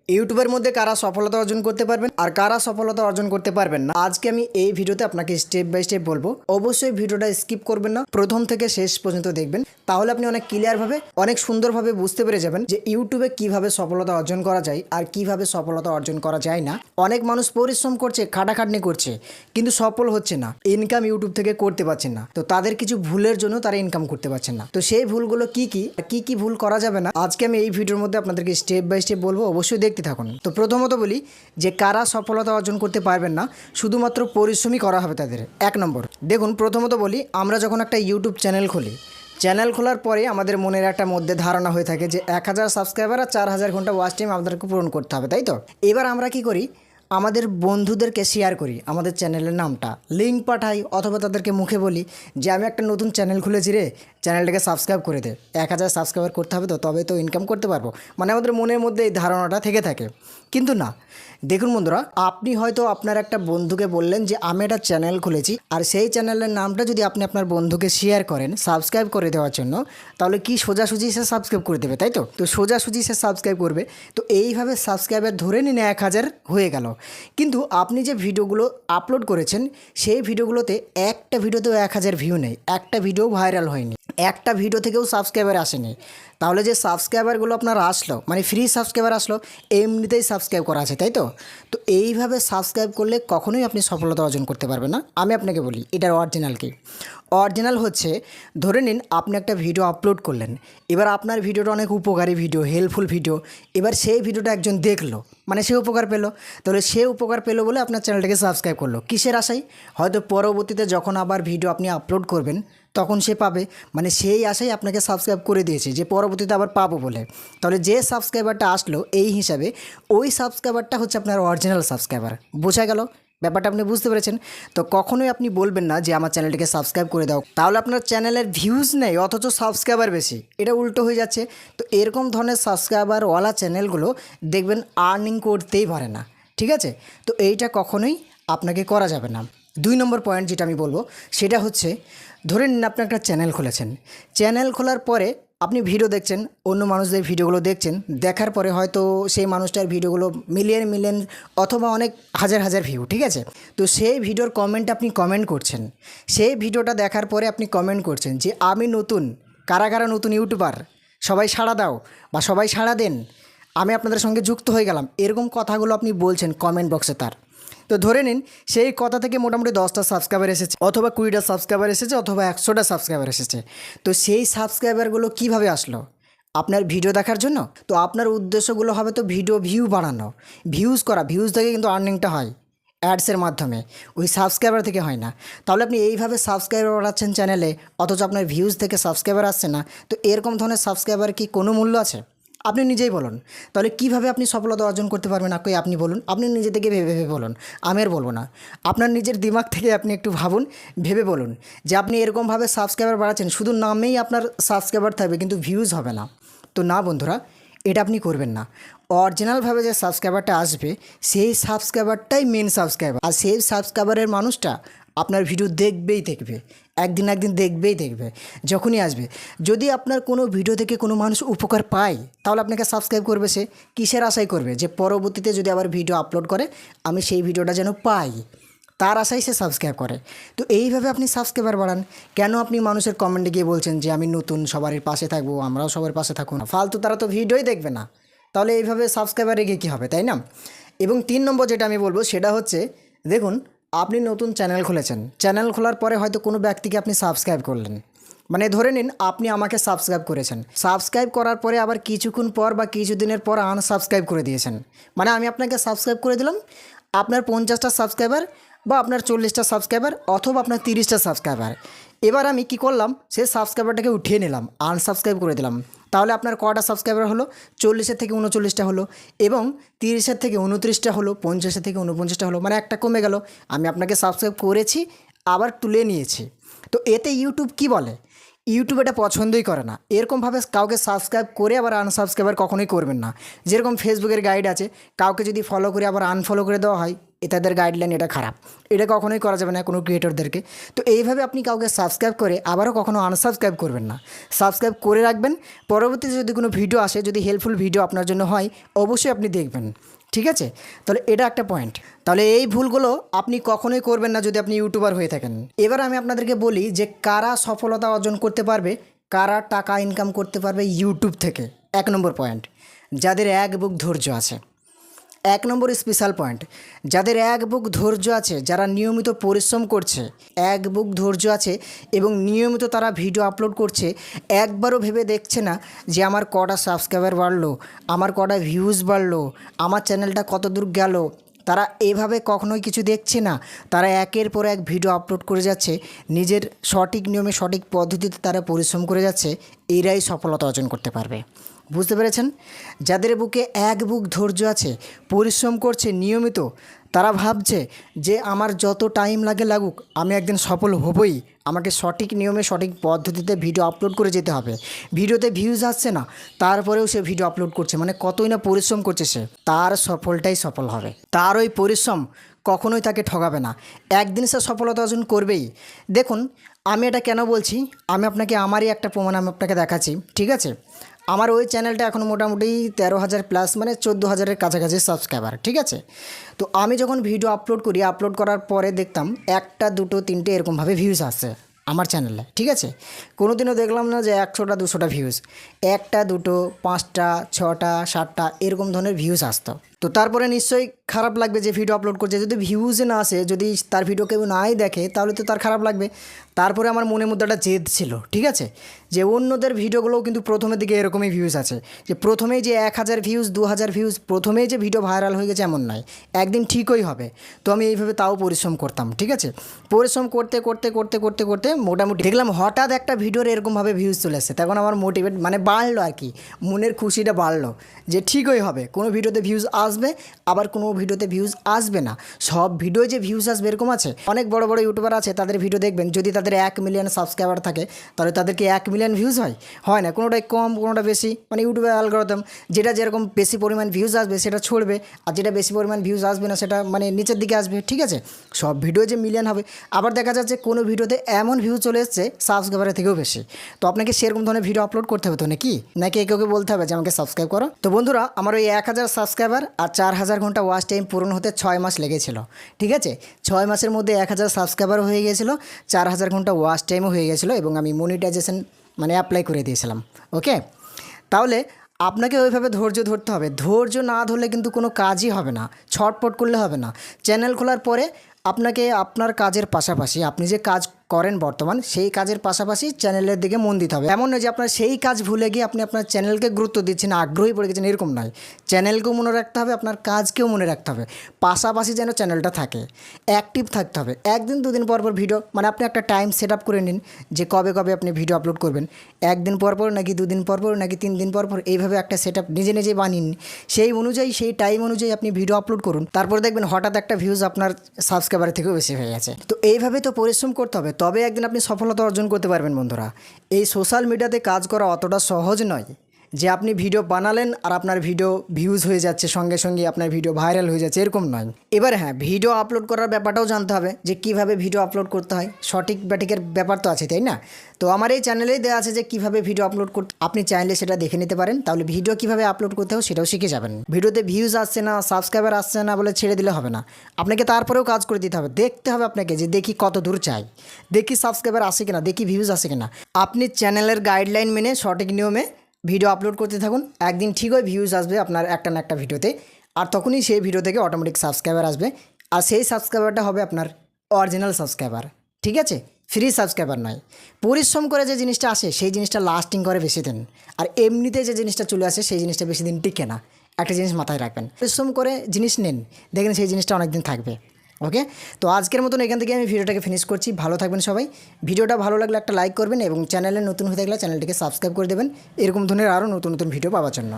ইউটিউবের মধ্যে কারা সফলতা অর্জন করতে পারবেন আর কারা সফলতা অর্জন করতে পারবেন না, আজকে আমি এই ভিডিওতে আপনাকে স্টেপ বাই স্টেপ বলবো। অবশ্যই ভিডিওটা স্কিপ করবেন না, প্রথম থেকে শেষ পর্যন্ত দেখবেন, তাহলে আপনি অনেক ক্লিয়ারভাবে অনেক সুন্দরভাবে বুঝতে পেরে যাবেন যে ইউটিউবে কিভাবে সফলতা অর্জন করা যায় আর কিভাবে সফলতা অর্জন করা যায় না। অনেক মানুষ পরিশ্রম করছে, খাটাখাটনি করছে, কিন্তু সফল হচ্ছে না, ইনকাম ইউটিউব থেকে করতে পারছেন না। তো তাদের কিছু ভুলের জন্য তারা ইনকাম করতে পারছেন না। তো সেই ভুলগুলো কি ভুল করা যাবে না, আজকে আমি এই ভিডিওর মধ্যে আপনাদেরকে স্টেপ বাই স্টেপ বলবো, অবশ্যই দেখতে থাকুন। তো প্রথমত বলি যে কারা সফলতা অর্জন করতে পারবেন না, শুধুমাত্র পরিশ্রমই করা হবে তাদের। 1 নম্বর, দেখুন প্রথমত বলি, আমরা যখন একটা ইউটিউব চ্যানেল খুলি, চ্যানেল খোলার পরে আমাদের মনের একটা মধ্যে ধারণা হয়ে থাকে যে 1000 সাবস্ক্রাইবার আর 4000 ঘন্টা ওয়াচ টাইম আমাদেরকে পূরণ করতে হবে, তাই তো? এবার আমরা কি করি, আমাদের বন্ধুদেরকে শেয়ার করি আমাদের চ্যানেলের নামটা, লিঙ্ক পাঠাই, অথবা তাদেরকে মুখে বলি যে আমি একটা নতুন চ্যানেল খুলেছি রে, চ্যানেলটাকে সাবস্ক্রাইব করে দে, 1000 সাবস্ক্রাইবার করতে হবে, তো তবে তো ইনকাম করতে পারবো। মানে আমাদের মনের মধ্যে এই ধারণাটা থেকে থাকে। কিন্তু না, দেখুন বন্ধুরা, আপনি হয়তো আপনার একটা বন্ধুকে বললেন যে আমি একটা চ্যানেল খুলেছি, আর সেই চ্যানেলের নামটা যদি আপনি আপনার বন্ধুকে শেয়ার করেন সাবস্ক্রাইব করে দেওয়ার জন্য, তাহলে কি সোজাসুজি সে সাবস্ক্রাইব করে দেবে, তাই তো? তো সোজাসুজি সে সাবস্ক্রাইব করবে। তো এইভাবে সাবস্ক্রাইবার ধরে নিন 1000 হয়ে গেল। কিন্তু আপনি যে ভিডিওগুলো আপলোড করেছেন সেই ভিডিওগুলোতে একটা ভিডিওতেও 1000 ভিউ নেই, একটা ভিডিও ভাইরাল হয়নি, একটা ভিডিও থেকেও সাবস্ক্রাইবার আসেনি। তাহলে যে সাবস্ক্রাইবারগুলো আপনার আসলো, মানে ফ্রি সাবস্ক্রাইবার আসলো, এমনিতেই সাবস্ক্রাইব করা আছে, তাই তো? তো এইভাবে সাবস্ক্রাইব করলে কখনোই আপনি সফলতা অর্জন করতে পারবেন না। আমি আপনাকে বলি এটার অরিজিনাল কি। অরিজিনাল হচ্ছে, ধরে নিন আপনি একটা ভিডিও আপলোড করলেন, এবার আপনার ভিডিওটা অনেক উপকারী ভিডিও, হেল্পফুল ভিডিও, এবার সেই ভিডিওটা একজন দেখলো, মানে সে উপকার পেলো, তাহলে সে উপকার পেলো বলে আপনার চ্যানেলটাকে সাবস্ক্রাইব করলো। কিসের আশায়? হয়তো পরবর্তীতে যখন আবার ভিডিও আপনি আপলোড করবেন তখন সে পাবে, মানে সেই আশায় আপনাকে সাবস্ক্রাইব করে দিয়েছে যে পরবর্তীতে আবার পাবো বলে। তাহলে যে সাবস্ক্রাইবারটা আসলো এই হিসাবে, ওই সাবস্ক্রাইবারটা হচ্ছে আপনার অরিজিনাল সাবস্ক্রাইবার। বোঝা গেল ব্যাপারটা? আপনি বুঝতে পেরেছেন? তো কখনোই আপনি বলবেন না যে আমার চ্যানেলটিকে সাবস্ক্রাইব করে দাও, তাহলে আপনার চ্যানেলের ভিউজ নেই অথচ সাবস্ক্রাইবার বেশি, এটা উল্টো হয়ে যাচ্ছে। তো এরকম ধরনের সাবস্ক্রাইবারওয়ালা চ্যানেলগুলো দেখবেন আর্নিং করতেই পারে না, ঠিক আছে? তো এইটা কখনোই আপনাকে করা যাবে না। 2 নম্বর পয়েন্ট যেটা আমি বলবো সেটা হচ্ছে, ধরে নিন আপনি একটা চ্যানেল খুলেছেন, চ্যানেল খোলার পরে আপনি ভিডিও দেখছেন, অন্য মানুষদের ভিডিওগুলো দেখছেন, দেখার পরে হয়তো সেই মানুষটার ভিডিওগুলো মিলিয়ন মিলিয়ন অথবা অনেক হাজার হাজার ভিউ, ঠিক আছে? তো সেই ভিডিওর কমেন্ট আপনি কমেন্ট করছেন, সেই ভিডিওটা দেখার পরে আপনি কমেন্ট করছেন যে আমি নতুন, কারা কারা নতুন ইউটিউবার, সবাই সাড়া দাও বা সবাই সাড়া দেন, আমি আপনাদের সঙ্গে যুক্ত হয়ে গেলাম, এরকম কথাগুলো আপনি বলছেন কমেন্ট বক্সে তার। তো ধরে নিন সেই কথা থেকে মোটামুটি 10টা সাবস্ক্রাইবার এসেছে, অথবা 20টা সাবস্ক্রাইবার এসেছে, অথবা 100টা সাবস্ক্রাইবার এসেছে। তো সেই সাবস্ক্রাইবারগুলো কিভাবে আসলো? আপনার ভিডিও দেখার জন্য। তো আপনার উদ্দেশ্যগুলো হবে তো ভিডিও ভিউ বাড়ানো, ভিউজ করা, ভিউজ থেকে কিন্তু আর্নিংটা হয় অ্যাডসের মাধ্যমে, ওই সাবস্ক্রাইবার থেকে হয় না। তাহলে আপনি এইভাবে সাবস্ক্রাইবার বাড়াচ্ছেন চ্যানেলে, অথচ আপনার ভিউজ থেকে সাবস্ক্রাইবার আসছে না। তো এরকম ধরনের সাবস্ক্রাইবার কি কোনো মূল্য আছে? আপনি নিজেই বলুন। তাহলে কিভাবে আপনি সফলতা অর্জন করতে পারবেন? আপনি বলুন, আপনি নিজে থেকে ভেবে ভেবে বলুন, আমি আর বলবো না। আপনার নিজের দিমাগ থেকে আপনি একটু ভাবুন, ভেবে বলুন যে আপনি এরকমভাবে সাবস্ক্রাইবার বাড়াচ্ছেন, শুধু নামেই আপনার সাবস্ক্রাইবার থাকবে কিন্তু ভিউজ হবে না। তো না বন্ধুরা, এটা আপনি করবেন না। অরিজিনালভাবে যে সাবস্ক্রাইবারটা আসবে সেই সাবস্ক্রাইবারটাই মেন সাবস্ক্রাইবার, আর সেই সাবস্ক্রাইবারের মানুষটা আপনার ভিডিও দেখবেই দেখবে, একদিন একদিন দেখবেই দেখবে যখনই আসবে। যদি আপনার কোনো ভিডিও থেকে কোনো মানুষ উপকার পায় তাহলে আপনাকে সাবস্ক্রাইব করবে। সে কিসের আশায় করবে? যে পরবর্তীতে যদি আবার ভিডিও আপলোড করে আমি সেই ভিডিওটা যেন পাই, তার আশায় সে সাবস্ক্রাইব করে। তো এইভাবে আপনি সাবস্ক্রাইবার বাড়ান। কেন আপনি মানুষের কমেন্টে গিয়ে বলছেন যে আমি নতুন, সবারই পাশে থাকবো, আমরাও সবার পাশে থাকুন? ফালতু, তারা তো ভিডিওই দেখবে না। তাহলে এইভাবে সাবস্ক্রাইবার রেখে কী হবে, তাই না? এবং 3 নম্বর যেটা আমি বলবো সেটা হচ্ছে, দেখুন আপনি নতুন চ্যানেল খুলেছেন, চ্যানেল খোলার পরে হয়তো কোনো ব্যক্তিকে আপনি সাবস্ক্রাইব করলেন, মানে ধরে নিন আপনি আমাকে সাবস্ক্রাইব করেছেন, সাবস্ক্রাইব করার পরে আবার কিছুক্ষণ পর বা কিছুদিনের পর আনসাবস্ক্রাইব করে দিয়েছেন। মানে আমি আপনাকে সাবস্ক্রাইব করে দিলাম, আপনার 50টা সাবস্ক্রাইবার বা আপনার 40টা সাবস্ক্রাইবার অথবা আপনার 30টা সাবস্ক্রাইবার, এবার আমি কি করলাম, সেই সাবস্ক্রাইবারটাকে উঠিয়ে নিলাম, আনসাবস্ক্রাইব করে দিলাম। তাহলে আপনার কটা সাবস্ক্রাইবার হলো? 40-এর থেকে 39টা হলো, এবং 30-এর থেকে 29টা হলো, 50-এর থেকে 49টা হলো, মানে একটা কমে গেল। আমি আপনাকে সাবস্ক্রাইব করেছি, আবার তুলে নিয়েছি। তো এতে ইউটিউব কি বলে? ইউটিউব এটা পছন্দই করে না। এরকমভাবে কাউকে সাবস্ক্রাইব করে আবার আনসাবস্ক্রাইবার কখনোই করবেন না। যেরকম ফেসবুকের গাইড আছে, কাউকে যদি ফলো করে আবার আনফলো করে দেওয়া হয়, তাদের গাইডলাইন, এটা খারাপ, এটা কখনোই করা যাবে না কোনো ক্রিয়েটরদেরকে। তো এইভাবে আপনি কাউকে সাবস্ক্রাইব করে আবারও কখনো আনসাবস্ক্রাইব করবেন না, সাবস্ক্রাইব করে রাখবেন। পরবর্তীতে যদি কোনো ভিডিও আসে, যদি হেল্পফুল ভিডিও আপনার জন্য হয়, অবশ্যই আপনি দেখবেন, ঠিক আছে? তাহলে এটা একটা পয়েন্ট। তাহলে এই ভুলগুলো আপনি কখনোই করবেন না যদি আপনি ইউটিউবার হয়ে থাকেন। এবার আমি আপনাদেরকে বলি যে কারা সফলতা অর্জন করতে পারবে, কারা টাকা ইনকাম করতে পারবে ইউটিউব থেকে। 1 নম্বর পয়েন্ট, যাদের এক বুক ধৈর্য আছে। 1 নম্বর স্পেশাল পয়েন্ট, যাদের এক বুক ধৈর্য আছে, যারা নিয়মিত পরিশ্রম করছে, এক বুক ধৈর্য আছে এবং নিয়মিত তারা ভিডিও আপলোড করছে, একবারও ভেবে দেখছে না যে আমার কটা সাবস্ক্রাইবার বাড়লো, আমার কটা ভিউজ বাড়লো, আমার চ্যানেলটা কত দূর গেল। তারা এভাবে কখনোই কিছু দেখছে না, তারা একের পর এক ভিডিও আপলোড করে যাচ্ছে, নিজের সঠিক নিয়মে সঠিক পদ্ধতিতে তারা পরিশ্রম করে যাচ্ছে। এরাই সফলতা অর্জন করতে পারবে। বুঝতে পেরেছেন? যাদের বুকে এক বুক ধৈর্য আছে, পরিশ্রম করছে নিয়মিত, তারা ভাবছে যে আমার যত টাইম লাগুক আমি একদিন সফল হবই, আমাকে সঠিক নিয়মে সঠিক পদ্ধতিতে ভিডিও আপলোড করে যেতে হবে। ভিডিওতে ভিউজ আসছে না, তারপরেও সে ভিডিও আপলোড করছে, মানে কতই না পরিশ্রম করছে সে, তার সফলটাই সফল হবে। তার ওই পরিশ্রম কখনোই তাকে ঠকাবে না, একদিন সে সফলতা অর্জন করবেই। দেখুন, আমি এটা কেন বলছি, আমি আপনাকে আমারই একটা প্রমাণ আমি আপনাকে দেখাচ্ছি, ঠিক আছে? আমার ওই চ্যানেলটা এখন মোটামুটি 13,000 প্লাস, মানে 14,000-এর কাছাকাছি সাবস্ক্রাইবার, ঠিক আছে? তো আমি যখন ভিডিও আপলোড করি, আপলোড করার পরে দেখতাম 1টা 2টো 3টে এরকমভাবে ভিউজ আসছে আমার চ্যানেলে, ঠিক আছে? কোনো দিনও দেখলাম না যে 100টা 200টা ভিউজ, 1টা 2টো 5টা 6টা 7টা এরকম ধরনের ভিউজ আসতো। তো তারপরে নিশ্চয়ই খারাপ লাগবে যে ভিডিও আপলোড করছে, যদি ভিউজ না আসে, যদি তার ভিডিও কেউ নাই দেখে, তাহলে তো তার খারাপ লাগবে। তারপরে আমার মনের মধ্যে একটা জেদ ছিল, ঠিক আছে, যে অন্যদের ভিডিওগুলোও কিন্তু প্রথমের দিকে এরকমই ভিউজ আছে, যে প্রথমেই যে 1000 ভিউজ 2000 ভিউজ, প্রথমেই যে ভিডিও ভাইরাল হয়ে গেছে এমন নয়, একদিন ঠিকই হবে। তো আমি এইভাবে তাও পরিশ্রম করতাম, ঠিক আছে? পরিশ্রম করতে করতে করতে করতে করতে মোটামুটি দেখলাম হঠাৎ একটা ভিডিওর এরকমভাবে ভিউজ চলে আসছে, তখন আমার মোটিভেট মানে বাড়লো আর কি, মনের খুশিটা বাড়লো যে ঠিকই হবে, কোনো ভিডিওতে ভিউজ আসবে, আবার কোনো ভিডিওতে ভিউজ আসবে না, সব ভিডিও যে ভিউজ আসবে এরকম আছে। অনেক বড় বড় ইউটিউবার আছে, তাদের ভিডিও দেখবেন, যদি তাদের 1 মিলিয়ন সাবস্ক্রাইবার থাকে, তাহলে তাদেরকে 1 মিলিয়ন ভিউজ হয় না, কোনোটাই কম কোনোটা বেশি, মানে ইউটিউবের অ্যালগরিদম যেটা যেরকম বেশি পরিমাণ ভিউজ আসবে সেটা ছড়বে, আর যেটা বেশি পরিমাণ ভিউজ আসবে না সেটা মানে নিচের দিকে আসবে, ঠিক আছে? সব ভিডিও যে মিলিয়ন হবে, আবার দেখা যাচ্ছে কোনো ভিডিওতে এমন ভিউ চলে এসছে সাবস্ক্রাইবারের থেকেও বেশি, তো আপনাকে সেরকম ধরনের ভিডিও আপলোড করতে হবে তো নাকি একে বলতে হবে যে আমাকে সাবস্ক্রাইব করো। তো বন্ধুরা, আমার ওই 1000 সাবস্ক্রাইবার আর 4000 ঘন্টা ওয়াচ টাইম পূরণ হতে 6 মাস লেগেছিল, ঠিক আছে? 6 মাসের মধ্যে 1000 সাবস্ক্রাইবারও হয়ে গিয়েছিল, 4000 ঘন্টা ওয়াচ টাইমও হয়ে গেছিলো, এবং আমি মনিটাইজেশন মানে অ্যাপ্লাই করে দিয়েছিলাম। ওকে, তাহলে আপনাকে ওইভাবে ধৈর্য ধরতে হবে, ধৈর্য না ধরলে কিন্তু কোনো কাজই হবে না, ছটপট করলে হবে না। চ্যানেল খোলার পরে আপনাকে আপনার কাজের পাশাপাশি, আপনি যে কাজ করেন বর্তমান, সেই কাজের পাশাপাশি চ্যানেলের দিকে মন দিতে হবে। এমন নয় যে আপনার সেই কাজ ভুলে গিয়ে আপনি আপনার চ্যানেলকে গুরুত্ব দিচ্ছেন, আগ্রহী পড়ে গেছেন, এরকম নয়। চ্যানেলকেও মনে রাখতে হবে, আপনার কাজকেও মনে রাখতে হবে, পাশাপাশি যেন চ্যানেলটা থাকে, অ্যাক্টিভ থাকতে হবে। 1 দিন 2 দিন পর ভিডিও, মানে আপনি একটা টাইম সেট আপ করে নিন যে কবে আপনি ভিডিও আপলোড করবেন, 1 দিন পর নাকি 2 দিন পর নাকি 3 দিন পর, এইভাবে একটা সেট আপ নিজে বানিয়ে নিন। সেই অনুযায়ী, সেই টাইম অনুযায়ী আপনি ভিডিও আপলোড করুন, তারপর দেখবেন হঠাৎ একটা ভিউজ আপনার সাবস্ক্রাইবারের থেকেও বেশি হয়ে গেছে। তো এইভাবে তো পরিশ্রম করতে হবে, তবে একদিন আপনি সফলতা অর্জন করতে পারবেন। বন্ধুরা, এই সোশ্যাল মিডিয়াতে কাজ করা অতটা সহজ নয় যে আপনি ভিডিও বানালেন আর আপনার ভিডিও ভিউজ হয়ে যাচ্ছে, সঙ্গে সঙ্গে আপনার ভিডিও ভাইরাল হয়ে যাচ্ছে, এরকম নয়। এবার হ্যাঁ, ভিডিও আপলোড করার ব্যাপারটাও জানতে হবে যে কীভাবে ভিডিও আপলোড করতে হয়, সঠিক ব্যাটিকের ব্যাপার তো আছে, তাই না? তো আমার এই চ্যানেলেই দেওয়া আছে যে কীভাবে ভিডিও আপলোড করতে, আপনি চাইলে সেটা দেখে নিতে পারেন, তাহলে ভিডিও কীভাবে আপলোড করতে হবে সেটাও শিখে যাবেন। ভিডিওতে ভিউজ আসছে না, সাবস্ক্রাইবার আসছে না বলে ছেড়ে দিলে হবে না, আপনাকে তারপরেও কাজ করে দিতে হবে, দেখতে হবে আপনাকে যে দেখি কত দূর চাই, দেখি সাবস্ক্রাইবার আসে কিনা, দেখি ভিউজ আসে কিনা। আপনি চ্যানেলের গাইডলাইন মেনে সঠিক নিয়মে ভিডিও আপলোড করতে থাকুন, একদিন ঠিকই ভিউজ আসবে আপনার একটা না একটা ভিডিওতে, আর তখনই সেই ভিডিও থেকে অটোমেটিক সাবস্ক্রাইবার আসবে, আর সেই সাবস্ক্রাইবারটা হবে আপনার অরিজিনাল সাবস্ক্রাইবার, ঠিক আছে? ফ্রি সাবস্ক্রাইবার নয়। পরিশ্রম করে যে জিনিসটা আসে সেই জিনিসটা লাস্টিং করে বেশি দিন, আর এমনিতে যে জিনিসটা চলে আসে সেই জিনিসটা বেশি দিন টিকে না। একটা জিনিস মাথায় রাখবেন, পরিশ্রম করে জিনিস নেন, দেখেন সেই জিনিসটা অনেক দিন থাকবে। ওকে, তো আজকের মতন এখান থেকে আমি ভিডিওটাকে ফিনিশ করছি। ভালো থাকবেন সবাই। ভিডিওটা ভালো লাগলে একটা লাইক করবেন, এবং চ্যানেলে নতুন হয়ে থাকলে চ্যানেলটিকে সাবস্ক্রাইব করে দেবেন, এরকম ধরনের আরও নতুন ভিডিও পাওয়ার জন্য।